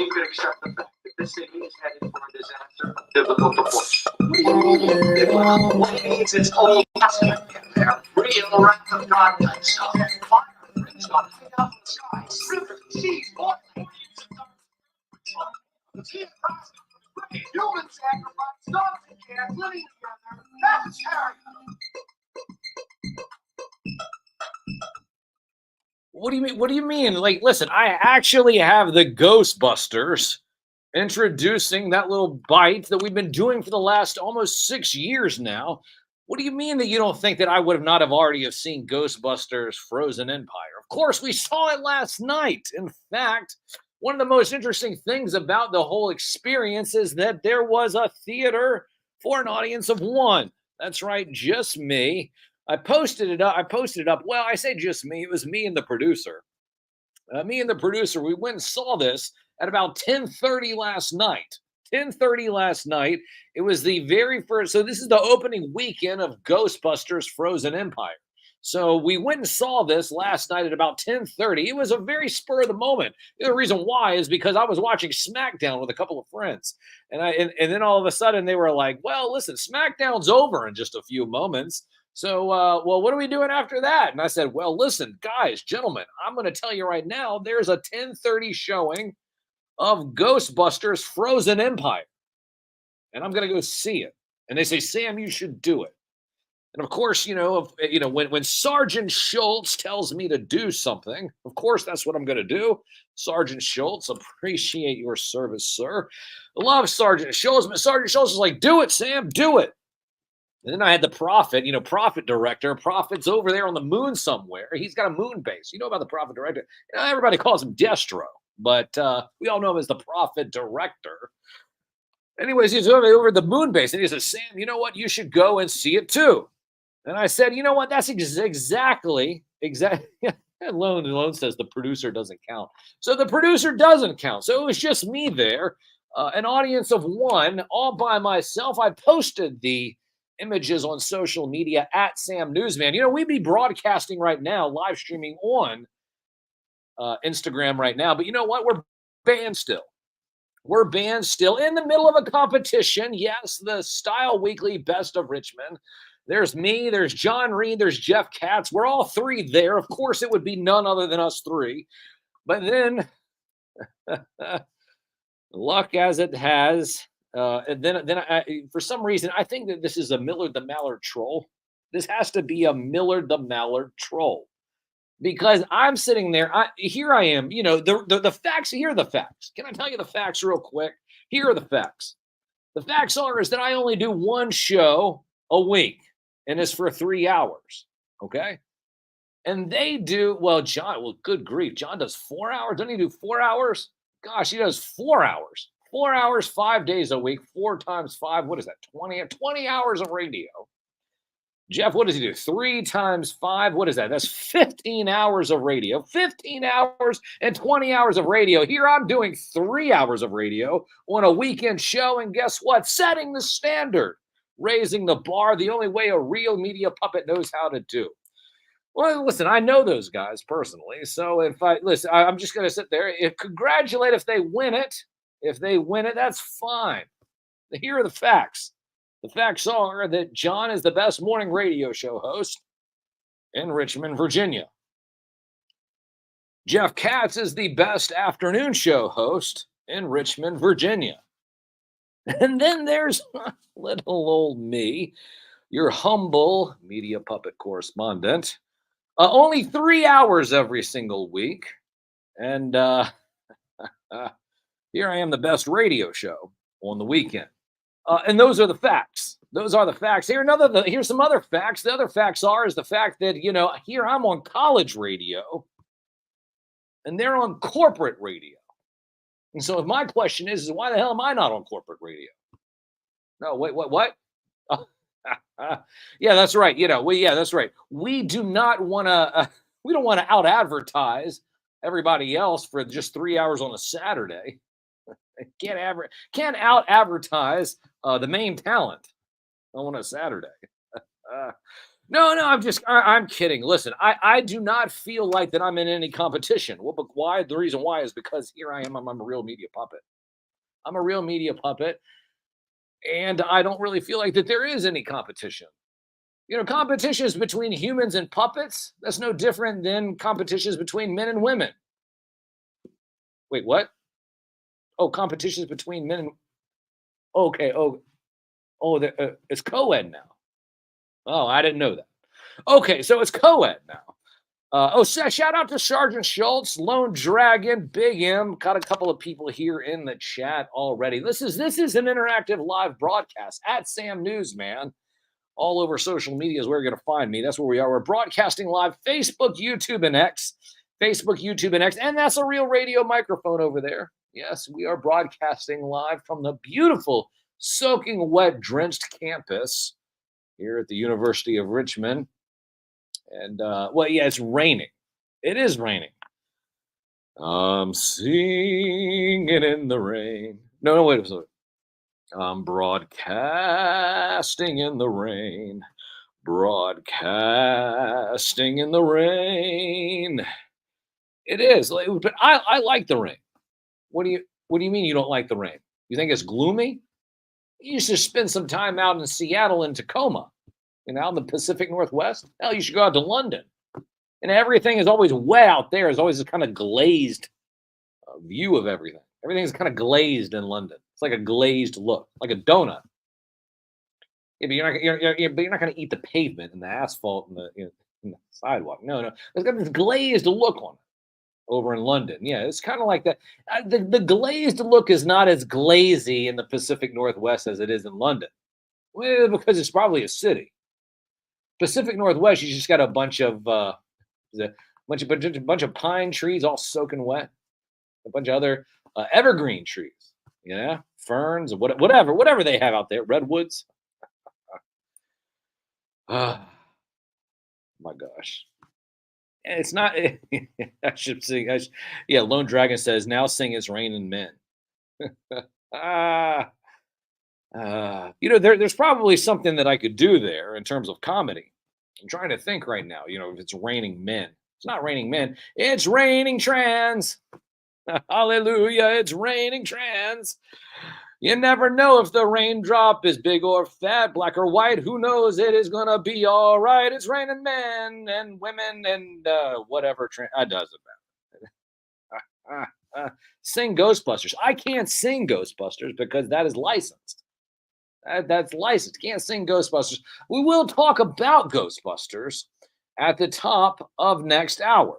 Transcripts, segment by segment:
you could accept the fact that the city is headed for a disaster of biblical proportion. What do you mean biblical? What it means it's Old Testament in there. Real wrath of God type stuff. Fire, brimstone, hang out in the skies, rivers, seas, boiling waves of darkness. The sea of Christ, human sacrifice, dogs and cats living together. That's Harry. What do you mean? What do you mean? Like, listen, I actually have the Ghostbusters introducing that little bite that we've been doing for the last almost 6 years now. What do you mean that you don't think that I would have not have already have seen Ghostbusters Frozen Empire? Of course, we saw it last night. In fact, one of the most interesting things about the whole experience is that there was a theater for an audience of one. That's right, just me. I posted it up. Well, I say just me. It was me and the producer. We went and saw this at about 10:30 last night. 10:30 last night. It was the very first. So this is the opening weekend of Ghostbusters Frozen Empire. So we went and saw this last night at about 10:30. It was a very spur of the moment. The reason why is because I was watching SmackDown with a couple of friends. And then all of a sudden they were like, well, listen, SmackDown's over in just a few moments. So, well, what are we doing after that? And I said, well, listen, guys, gentlemen, I'm going to tell you right now, there's a 10:30 showing of Ghostbusters Frozen Empire. And I'm going to go see it. And they say, Sam, you should do it. And of course, when Sergeant Schultz tells me to do something, of course, that's what I'm going to do. Sergeant Schultz, appreciate your service, sir. I love Sergeant Schultz, but Sergeant Schultz is like, do it, Sam, do it. And then I had the Prophet, Prophet director. Prophet's over there on the moon somewhere. He's got a moon base. You know about the Prophet director. Everybody calls him Destro, but we all know him as the Prophet director. Anyways, he's over at the moon base, and he says, Sam, you know what? You should go and see it too. And I said, you know what? That's exactly. Lone says the producer doesn't count. So the producer doesn't count. So it was just me there, an audience of one, all by myself. I posted the images on social media at Sam NewsMan. We'd be broadcasting right now, live streaming on Instagram right now. But you know what? We're banned still. We're banned still in the middle of a competition. Yes, the Style Weekly Best of Richmond. There's me, there's John Reed, there's Jeff Katz. We're all three there. Of course, it would be none other than us three. But then, luck as it has, and then for some reason, I think that this is a Millard the Mallard troll. This has to be a Millard the Mallard troll. Because I'm sitting there, here I am, the facts, here are the facts. Can I tell you the facts real quick? Here are the facts. The facts is that I only do one show a week, and it's for 3 hours, okay? And they do, good grief, John does 4 hours? Doesn't he do 4 hours? Gosh, he does 4 hours. 4 hours, 5 days a week, 4 times 5, what is that, 20 hours of radio. Jeff, what does he do? 3 times 5, what is that? That's 15 hours of radio. 15 hours and 20 hours of radio. Here I'm doing 3 hours of radio on a weekend show, and guess what? Setting the standard, raising the bar, the only way a real media puppet knows how to do. Well, listen, I know those guys personally, so I'm just going to sit there and congratulate if they win it. If they win it, that's fine. Here are the facts. The facts are that John is the best morning radio show host in Richmond, Virginia. Jeff Katz is the best afternoon show host in Richmond, Virginia. And then there's little old me, your humble media puppet correspondent. Only 3 hours every single week. And here I am, the best radio show on the weekend. And those are the facts. Those are the facts. Here's some other facts. The other facts is the fact that, here I'm on college radio and they're on corporate radio. And so my question is why the hell am I not on corporate radio? No, wait, what? Yeah, that's right. That's right. We do not want to, we don't want to out advertise everybody else for just 3 hours on a Saturday. Can't out advertise the main talent on a Saturday. No, I'm kidding. Listen, I do not feel like that I'm in any competition. Well, but why? The reason why is because here I am. I'm a real media puppet. I'm a real media puppet, and I don't really feel like that there is any competition. Competitions between humans and puppets, that's no different than competitions between men and women. Wait, what? Oh, competitions between men and okay. It's co-ed now. Oh, I didn't know that. Okay, so it's co-ed now. Shout out to Sergeant Schultz, Lone Dragon, Big M. Got a couple of people here in the chat already. This is an interactive live broadcast at Sam Newsman. All over social media is where you're going to find me. That's where we are. We're broadcasting live Facebook, YouTube, and X. Facebook, YouTube, and X. And that's a real radio microphone over there. Yes, we are broadcasting live from the beautiful, soaking wet, drenched campus here at the University of Richmond. And, it's raining. It is raining. I'm singing in the rain. No, wait a second. I'm broadcasting in the rain. Broadcasting in the rain. It is, but I like the rain. What do you mean you don't like the rain? You think it's gloomy? You should spend some time out in Seattle and Tacoma, out in the Pacific Northwest. Hell, you should go out to London. And everything is always wet out there. There's always a kind of glazed view of everything. Everything's kind of glazed in London. It's like a glazed look, like a donut. Yeah, but you're not going to eat the pavement and the asphalt and the sidewalk. No. It's got this glazed look on it over in London. Yeah, it's kind of like that. The glazed look is not as glazy in the Pacific Northwest as it is in London. Well, because it's probably a city. Pacific Northwest, you just got a bunch of pine trees all soaking wet, a bunch of other evergreen trees, ferns, whatever they have out there, redwoods. Oh my gosh. It's not. I should sing. Lone Dragon says now sing "It's Raining Men." There's probably something that I could do there in terms of comedy. I'm trying to think right now. If it's raining men, it's not raining men. It's raining trans. Hallelujah! It's raining trans. You never know if the raindrop is big or fat, black or white. Who knows? It is gonna be all right. It's raining men and women and whatever. It doesn't matter. Sing Ghostbusters. I can't sing Ghostbusters because that is licensed. That's licensed. Can't sing Ghostbusters. We will talk about Ghostbusters at the top of next hour.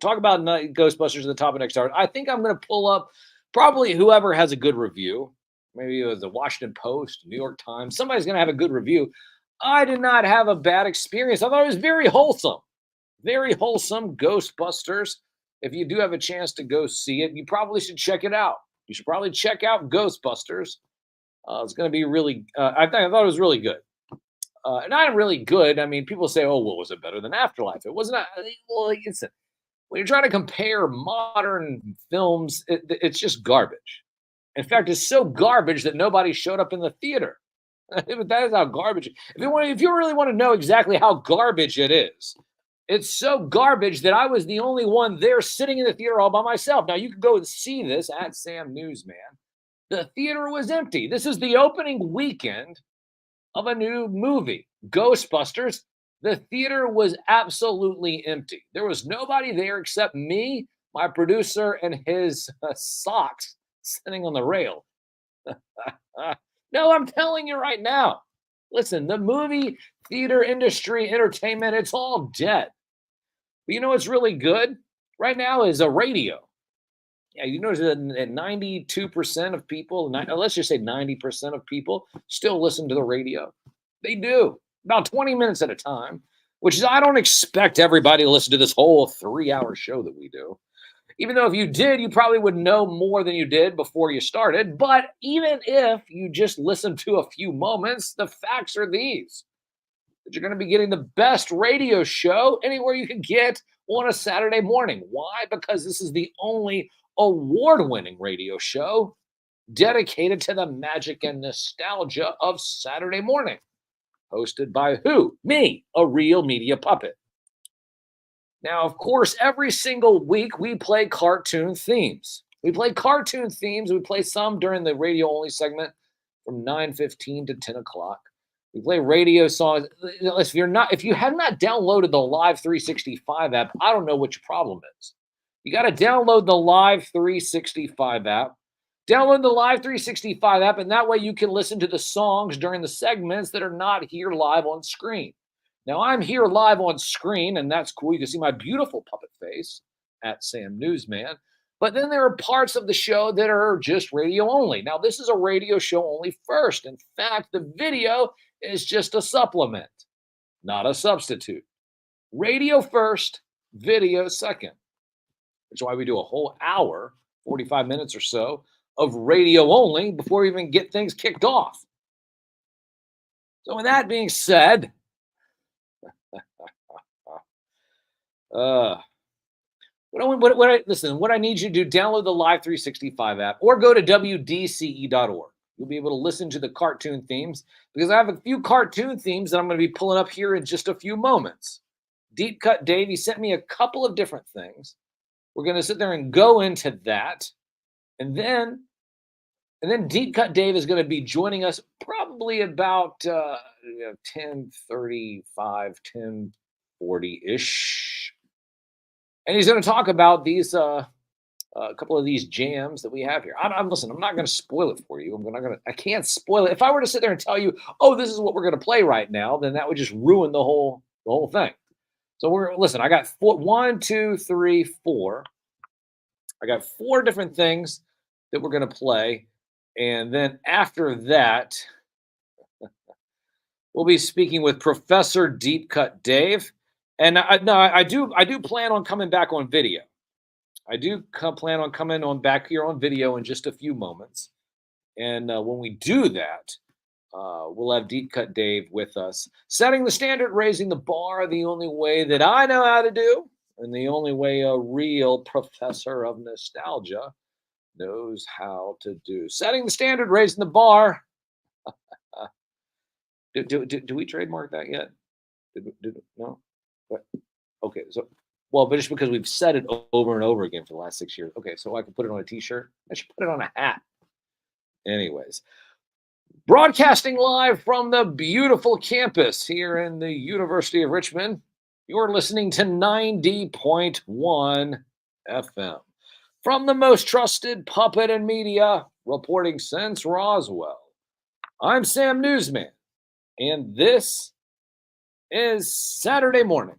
Talk about Ghostbusters at the top of next hour. I think I'm going to pull up probably whoever has a good review. Maybe it was the Washington Post, New York Times. Somebody's going to have a good review. I did not have a bad experience. I thought it was very wholesome. Very wholesome Ghostbusters. If you do have a chance to go see it, you probably should check it out. You should probably check out Ghostbusters. It's going to be really, I thought it was really good. Not really good. I mean, people say, oh, well, was it better than Afterlife? It wasn't. Well, when you're trying to compare modern films, it's just garbage. In fact, it's so garbage that nobody showed up in the theater. That is how garbage. If you really want to know exactly how garbage it is, it's so garbage that I was the only one there sitting in the theater all by myself. Now, you can go and see this at Sam Newsman. The theater was empty. This is the opening weekend of a new movie, Ghostbusters. The theater was absolutely empty. There was nobody there except me, my producer, and his socks sitting on the rail. No, I'm telling you right now. Listen, the movie theater industry, entertainment, it's all dead. But you know what's really good right now is a radio. Yeah, you notice that 92% of people, let's just say 90% of people still listen to the radio. They do. About 20 minutes at a time, which is, I don't expect everybody to listen to this whole 3-hour show that we do. Even though if you did, you probably would know more than you did before you started. But even if you just listen to a few moments, the facts are these. That you're going to be getting the best radio show anywhere you can get on a Saturday morning. Why? Because this is the only award-winning radio show dedicated to the magic and nostalgia of Saturday morning. hosted by who? Me, a real media puppet. Now, of course, every single week we play cartoon themes. We play cartoon themes. We play some during the radio only segment from 9:15 to 10 o'clock. We play radio songs. If you have not downloaded the Live 365 app, I don't know what your problem is. You got to download the Live 365 app. Download the Live 365 app, and that way you can listen to the songs during the segments that are not here live on screen. Now, I'm here live on screen, and that's cool. You can see my beautiful puppet face at Sam Newsman. But then there are parts of the show that are just radio only. Now, this is a radio show only first. In fact, the video is just a supplement, not a substitute. Radio first, video second. Which is why we do a whole hour, 45 minutes or so, of radio only before we even get things kicked off. So with that being said, what I need you to do, download the Live 365 app or go to WDCE.org. You'll be able to listen to the cartoon themes because I have a few cartoon themes that I'm going to be pulling up here in just a few moments. Deep Cut Dave, he sent me a couple of different things. We're going to sit there and go into that. And then Deep Cut Dave is going to be joining us probably about 10:35, 10:40-ish. And he's going to talk about these a couple of these jams that we have here. Listen, I'm not going to spoil it for you. I can't spoil it. If I were to sit there and tell you, oh, this is what we're going to play right now, then that would just ruin the whole thing. So listen. I got 4 different things that we're going to play, and then after that, we'll be speaking with Professor Deep Cut Dave. And I do plan on coming back on video. I do plan on coming on back here on video in just a few moments. And when we do that, we'll have Deep Cut Dave with us, setting the standard, raising the bar, the only way that I know how to do, and the only way a real professor of nostalgia knows how to do. Setting the standard, raising the bar. Do we trademark that yet? No? What? Okay, so but just because we've said it over and over again for the last 6 years. Okay, so I can put it on a t-shirt. I should put it on a hat. Anyways, broadcasting live from the beautiful campus here in the University of Richmond, you're listening to 90.1 FM. From the most trusted puppet and media, reporting since Roswell, I'm Sam Newsman, and this is Saturday morning.